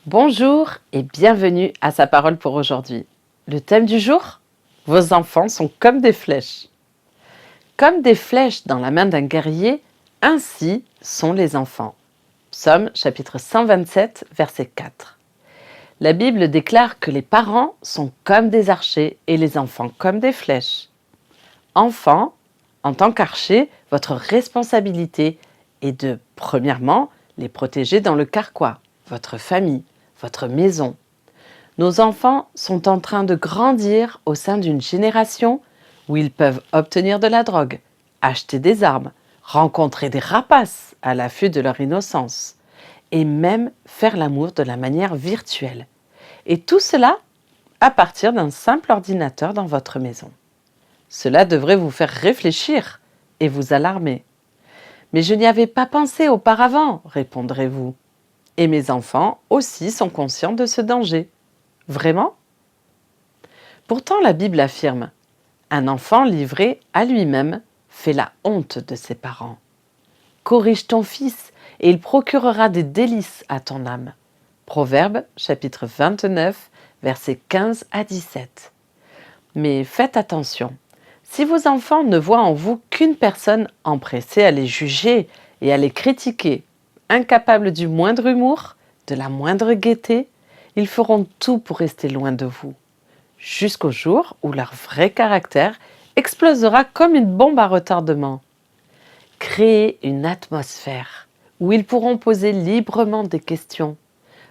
Bonjour et bienvenue à Sa parole pour aujourd'hui. Le thème du jour? Vos enfants sont comme des flèches. Comme des flèches dans la main d'un guerrier, ainsi sont les enfants. Psaume chapitre 127, verset 4. La Bible déclare que les parents sont comme des archers et les enfants comme des flèches. Enfants, en tant qu'archers, votre responsabilité est de, premièrement, les protéger dans le carquois, votre famille, votre maison. Nos enfants sont en train de grandir au sein d'une génération où ils peuvent obtenir de la drogue, acheter des armes, rencontrer des rapaces à l'affût de leur innocence et même faire l'amour de la manière virtuelle. Et tout cela à partir d'un simple ordinateur dans votre maison. Cela devrait vous faire réfléchir et vous alarmer. Mais je n'y avais pas pensé auparavant, répondrez-vous. Et mes enfants aussi sont conscients de ce danger. Vraiment? Pourtant, la Bible affirme: un enfant livré à lui-même fait la honte de ses parents. Corrige ton fils et il procurera des délices à ton âme. Proverbe chapitre 29, versets 15 à 17. Mais faites attention. Si vos enfants ne voient en vous qu'une personne empressée à les juger et à les critiquer, incapable du moindre humour, de la moindre gaieté, ils feront tout pour rester loin de vous, jusqu'au jour où leur vrai caractère explosera comme une bombe à retardement. Créez une atmosphère où ils pourront poser librement des questions,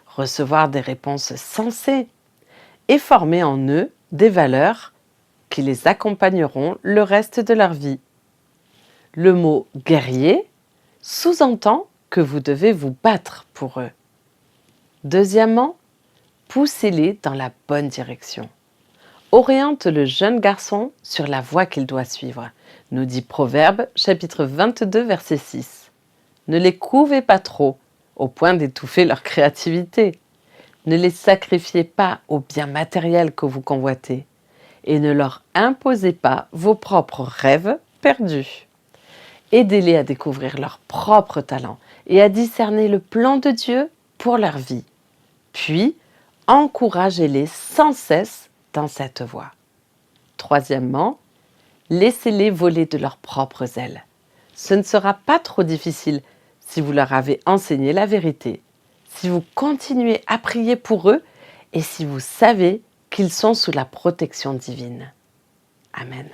recevoir des réponses sensées et former en eux des valeurs qui les accompagneront le reste de leur vie. Le mot « guerrier » sous-entend que vous devez vous battre pour eux. Deuxièmement, poussez-les dans la bonne direction. Oriente le jeune garçon sur la voie qu'il doit suivre, nous dit Proverbe chapitre 22, verset 6. Ne les couvez pas trop, au point d'étouffer leur créativité. Ne les sacrifiez pas aux biens matériels que vous convoitez. Et ne leur imposez pas vos propres rêves perdus. Aidez-les à découvrir leurs propres talents et à discerner le plan de Dieu pour leur vie. Puis, encouragez-les sans cesse dans cette voie. Troisièmement, laissez-les voler de leurs propres ailes. Ce ne sera pas trop difficile si vous leur avez enseigné la vérité, si vous continuez à prier pour eux et si vous savez qu'ils sont sous la protection divine. Amen.